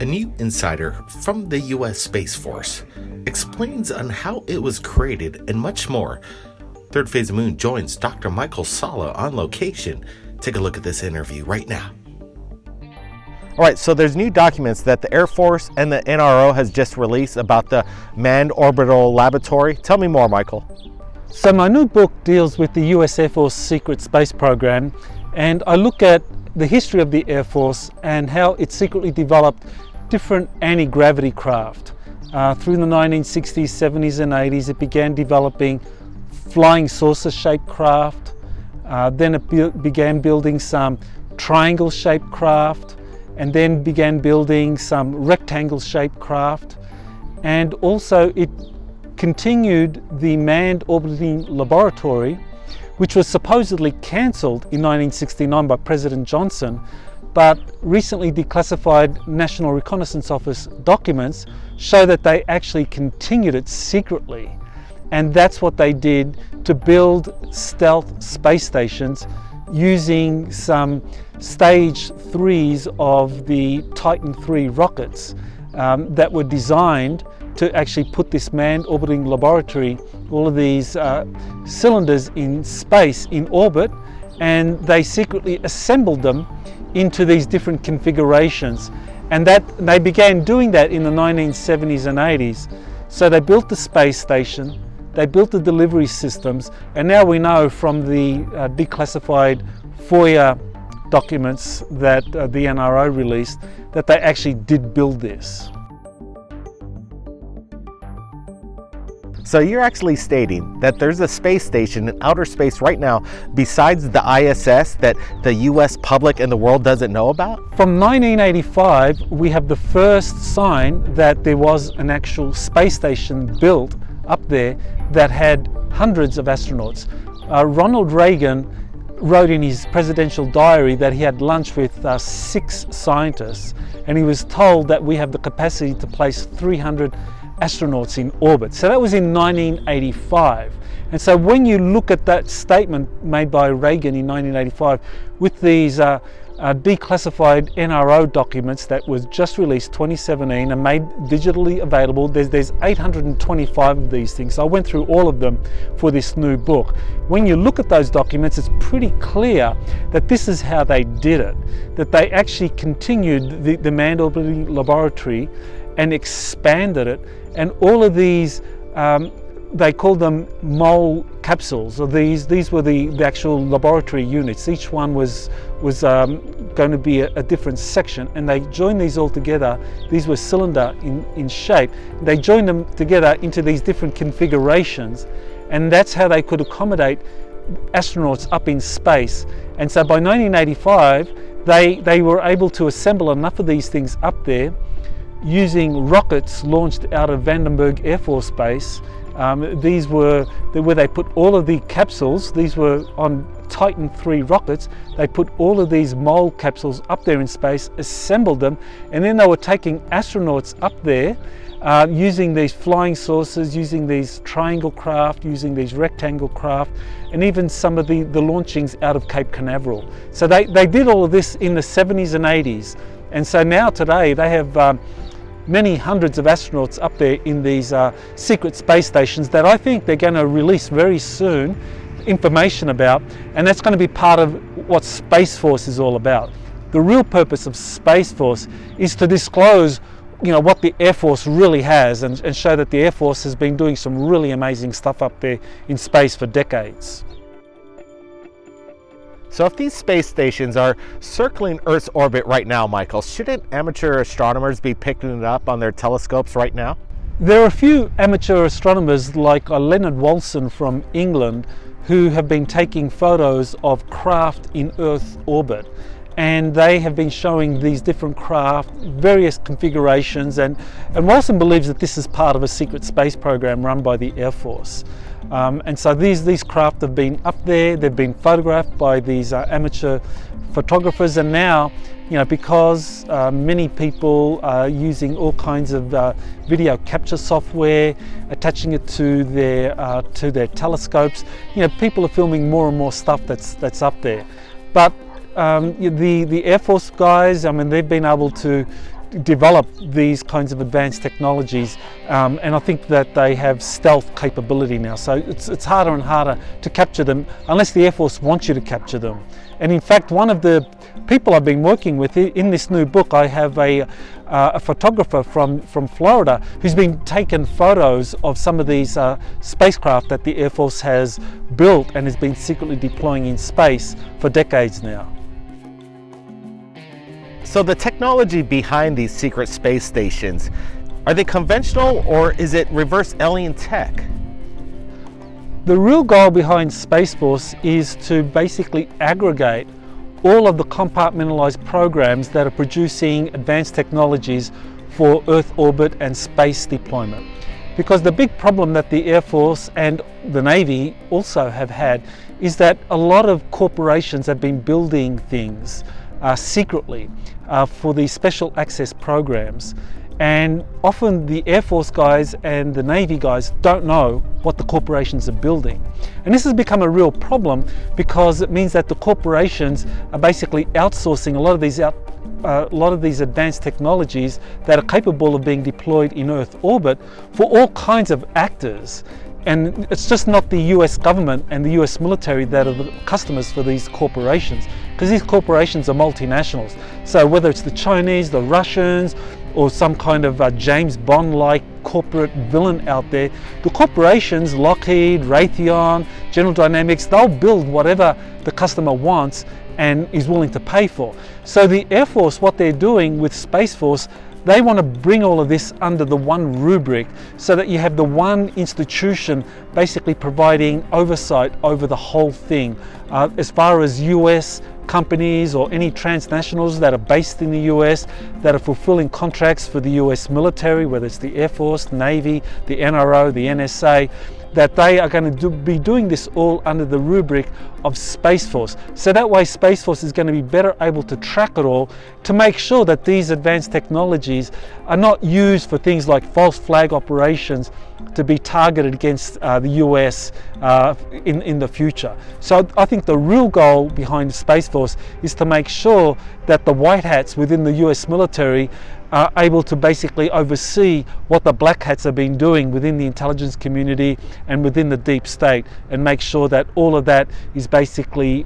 A new insider from the U.S. Space Force explains on how it was created and much more. Third Phase of Moon joins Dr. Michael Sala on location. Take a look at this interview right now. All right, so there's new documents that the Air Force and the NRO has just released about the Manned Orbital Laboratory. Tell me more, Michael. So my new book deals with the US Air Force secret space program, and I look at the history of the Air Force and how it secretly developed different anti-gravity craft. Through the 1960s, 70s and 80s, it began developing flying saucer-shaped craft. Then it began building some triangle-shaped craft, and then began building some rectangle-shaped craft. And also it continued the Manned Orbiting Laboratory, which was supposedly cancelled in 1969 by President Johnson, but recently declassified National Reconnaissance Office documents show that they actually continued it secretly. And that's what they did to build stealth space stations using some stage 3s of the Titan III rockets that were designed to actually put this manned orbiting laboratory, all of these cylinders in space, in orbit, and they secretly assembled them into these different configurations. And that they began doing that in the 1970s and 80s. So they built the space station, they built the delivery systems, and now we know from the declassified FOIA documents that the NRO released that they actually did build this. So you're actually stating that there's a space station in outer space right now besides the ISS that the US public and the world doesn't know about? From 1985, we have the first sign that there was an actual space station built up there that had hundreds of astronauts. Ronald Reagan wrote in his presidential diary that he had lunch with 6 scientists, and he was told that we have the capacity to place 300 astronauts in orbit. So that was in 1985. And so when you look at that statement made by Reagan in 1985 with these declassified NRO documents that was just released 2017 and made digitally available, there's 825 of these things. So I went through all of them for this new book. When you look at those documents, it's pretty clear that this is how they did it, that they actually continued the Manned Orbiting Laboratory and expanded it, and all of these they called them mole capsules, or these were the actual laboratory units. Each one was going to be a different section, and they joined these all together. These were cylinder in shape. They joined them together into these different configurations, and that's how they could accommodate astronauts up in space. And so by 1985 they were able to assemble enough of these things up there using rockets launched out of Vandenberg Air Force Base. These were where they put all of the capsules. These were on Titan III rockets. They put all of these mole capsules up there in space, assembled them, and then they were taking astronauts up there using these flying saucers, using these triangle craft, using these rectangle craft, and even some of the launchings out of Cape Canaveral. So they did all of this in the 70s and 80s. And so now today they have many hundreds of astronauts up there in these secret space stations that I think they're going to release very soon information about, and that's going to be part of what Space Force is all about. The real purpose of Space Force is to disclose, what the Air Force really has, and show that the Air Force has been doing some really amazing stuff up there in space for decades. So if these space stations are circling Earth's orbit right now, Michael, shouldn't amateur astronomers be picking it up on their telescopes right now? There are a few amateur astronomers like Leonard Wolfson from England who have been taking photos of craft in Earth orbit, and they have been showing these different craft, various configurations, and Wolfson believes that this is part of a secret space program run by the Air Force. And so these craft have been up there, they've been photographed by these amateur photographers, and now, because many people are using all kinds of video capture software, attaching it to their telescopes, people are filming more and more stuff that's up there. But the Air Force guys, they've been able to develop these kinds of advanced technologies, and I think that they have stealth capability now, so it's harder and harder to capture them unless the Air Force wants you to capture them. And in fact, one of the people I've been working with in this new book, I have a photographer from Florida who's been taking photos of some of these spacecraft that the Air Force has built and has been secretly deploying in space for decades now. So the technology behind these secret space stations, are they conventional or is it reverse alien tech? The real goal behind Space Force is to basically aggregate all of the compartmentalized programs that are producing advanced technologies for Earth orbit and space deployment. Because the big problem that the Air Force and the Navy also have had is that a lot of corporations have been building things secretly for these special access programs, and often the Air Force guys and the Navy guys don't know what the corporations are building. And this has become a real problem because it means that the corporations are basically outsourcing a lot of these advanced technologies that are capable of being deployed in Earth orbit for all kinds of actors. And it's just not the US government and the US military that are the customers for these corporations, because these corporations are multinationals. So whether it's the Chinese, the Russians, or some kind of James Bond-like corporate villain out there, the corporations, Lockheed, Raytheon, General Dynamics, they'll build whatever the customer wants and is willing to pay for. So the Air Force, what they're doing with Space Force, they want to bring all of this under the one rubric so that you have the one institution basically providing oversight over the whole thing. As far as US companies or any transnationals that are based in the US that are fulfilling contracts for the US military, whether it's the Air Force, Navy, the NRO, the NSA, that they are going to be doing this all under the rubric of Space Force. So that way Space Force is going to be better able to track it all to make sure that these advanced technologies are not used for things like false flag operations to be targeted against the US in the future. So I think the real goal behind Space Force is to make sure that the white hats within the US military are able to basically oversee what the black hats have been doing within the intelligence community and within the deep state, and make sure that all of that is basically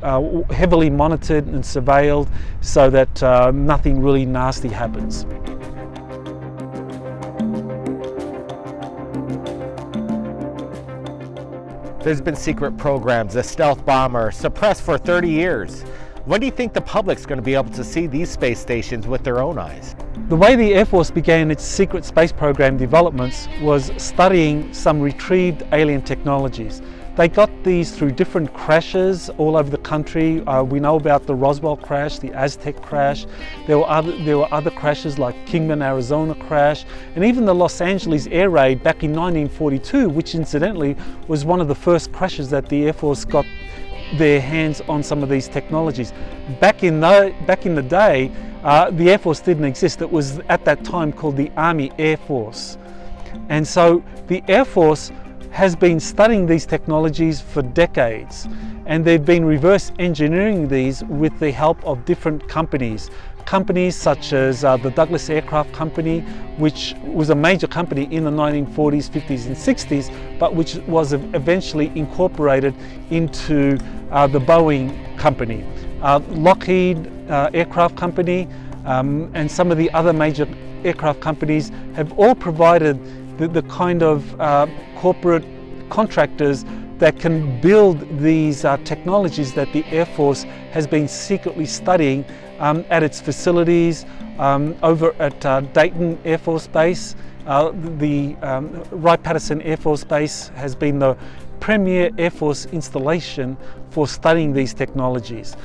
heavily monitored and surveilled so that nothing really nasty happens. There's been secret programs, the stealth bomber, suppressed for 30 years. When do you think the public's going to be able to see these space stations with their own eyes? The way the Air Force began its secret space program developments was studying some retrieved alien technologies. They got these through different crashes all over the country. We know about the Roswell crash, the Aztec crash. There were other crashes like Kingman, Arizona crash, and even the Los Angeles air raid back in 1942, which incidentally was one of the first crashes that the Air Force got their hands on some of these technologies. Back in the day, the Air Force didn't exist. It was at that time called the Army Air Force. And so the Air Force has been studying these technologies for decades, and they've been reverse engineering these with the help of different companies. Companies such as the Douglas Aircraft Company, which was a major company in the 1940s, 50s and 60s, but which was eventually incorporated into the Boeing Company. Lockheed Aircraft Company and some of the other major aircraft companies have all provided the kind of corporate contractors that can build these technologies that the Air Force has been secretly studying at its facilities over at Dayton Air Force Base. The Wright-Patterson Air Force Base has been the premier Air Force installation for studying these technologies.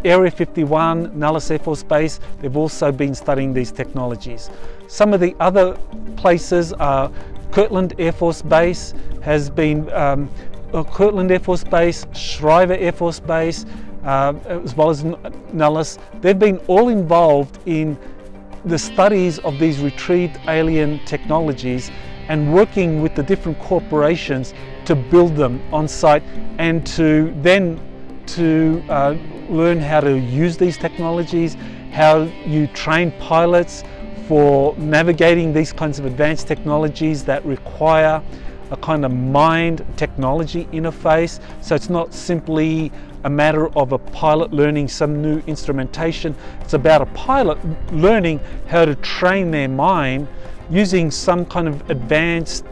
Area 51, Nellis Air Force Base, they've also been studying these technologies. Some of the other places are Kirtland Air Force Base has been Kirtland Air Force Base, Shriver Air Force Base, as well as Nellis. They've been all involved in the studies of these retrieved alien technologies and working with the different corporations to build them on site and to learn how to use these technologies, how you train pilots for navigating these kinds of advanced technologies that require a kind of mind technology interface. So it's not simply a matter of a pilot learning some new instrumentation. It's about a pilot learning how to train their mind using some kind of advanced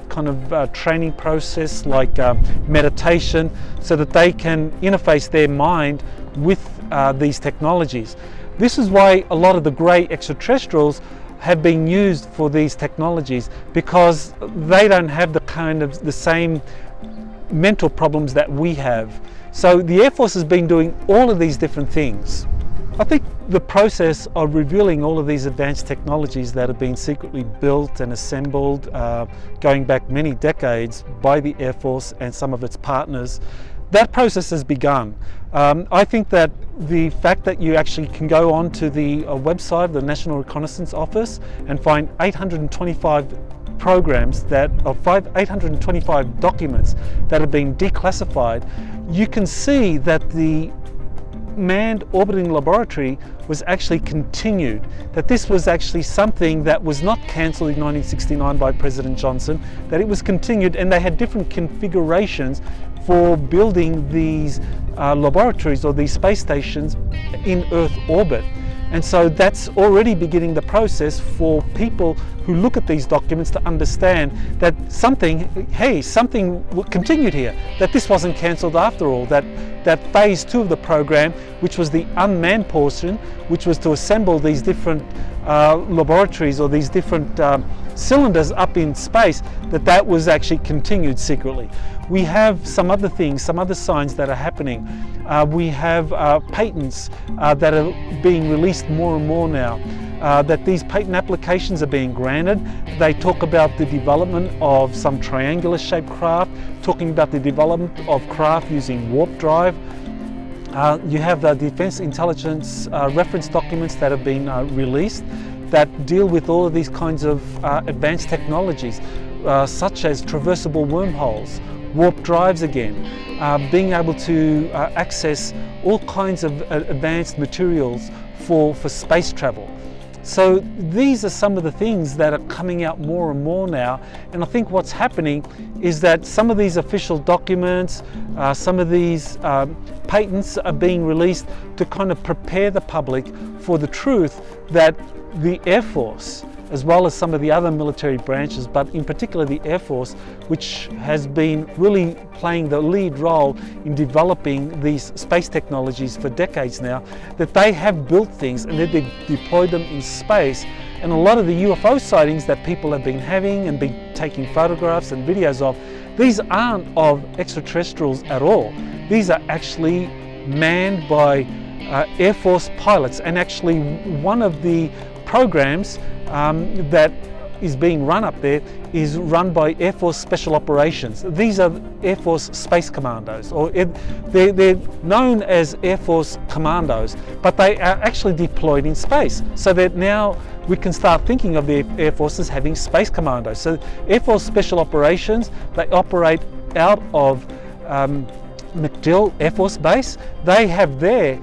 training process like meditation, so that they can interface their mind with these technologies. This is why a lot of the grey extraterrestrials have been used for these technologies, because they don't have the same mental problems that we have. So the Air Force has been doing all of these different things. I think the process of revealing all of these advanced technologies that have been secretly built and assembled going back many decades by the Air Force and some of its partners, that process has begun. I think that the fact that you actually can go onto the website of the National Reconnaissance Office and find 825 programs 825 documents that have been declassified, you can see that the manned orbiting laboratory was actually continued, that this was actually something that was not cancelled in 1969 by President Johnson, that it was continued, and they had different configurations for building these laboratories or these space stations in Earth orbit. And so that's already beginning the process for people who look at these documents to understand that something continued here, that this wasn't cancelled after all, that phase 2 of the program, which was the unmanned portion, which was to assemble these different laboratories or these different cylinders up in space, that was actually continued secretly. We have some other things, some other signs that are happening. We have patents that are being released more and more now, that these patent applications are being granted. They talk about the development of some triangular shaped craft, talking about the development of craft using warp drive. You have the Defense Intelligence reference documents that have been released that deal with all of these kinds of advanced technologies, such as traversable wormholes, warp drives again, being able to access all kinds of advanced materials for space travel. So these are some of the things that are coming out more and more now, and I think what's happening is that some of these official documents, some of these patents are being released to kind of prepare the public for the truth that the Air Force, as well as some of the other military branches, but in particular the Air Force, which has been really playing the lead role in developing these space technologies for decades now, that they have built things and that they've deployed them in space. And a lot of the UFO sightings that people have been having and been taking photographs and videos of, these aren't of extraterrestrials at all. These are actually manned by Air Force pilots, and actually one of the programs that is being run up there is run by Air Force Special Operations. These are Air Force Space Commandos, or they're known as Air Force Commandos, but they are actually deployed in space. So that now we can start thinking of the Air Force as having Space Commandos. So Air Force Special Operations, they operate out of MacDill Air Force Base. They have their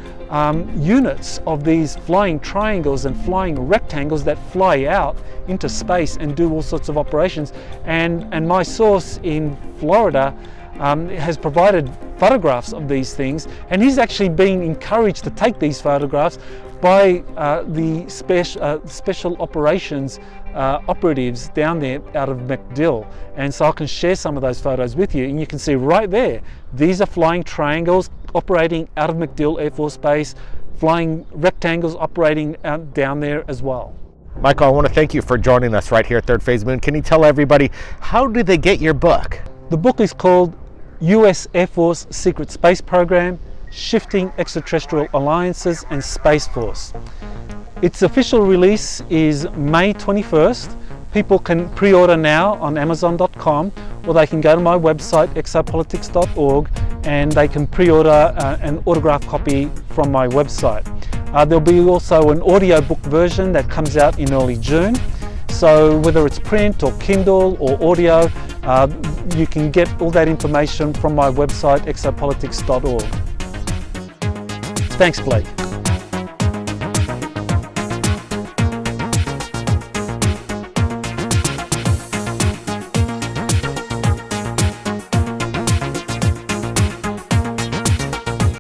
units of these flying triangles and flying rectangles that fly out into space and do all sorts of operations. And my source in Florida has provided photographs of these things, and he's actually being encouraged to take these photographs by the special operations operatives down there out of MacDill. And so I can share some of those photos with you, and you can see right there, these are flying triangles operating out of MacDill Air Force Base, flying rectangles operating out down there as well. Michael, I want to thank you for joining us right here at Third Phase Moon. Can you tell everybody, how do they get your book? The book is called U.S. Air Force Secret Space Program, Shifting Extraterrestrial Alliances and Space Force. Its official release is May 21st. People can pre-order now on Amazon.com, or they can go to my website, exopolitics.org, and they can pre-order an autographed copy from my website. There'll be also an audiobook version that comes out in early June. So whether it's print or Kindle or audio, you can get all that information from my website, exopolitics.org. Thanks, Blake.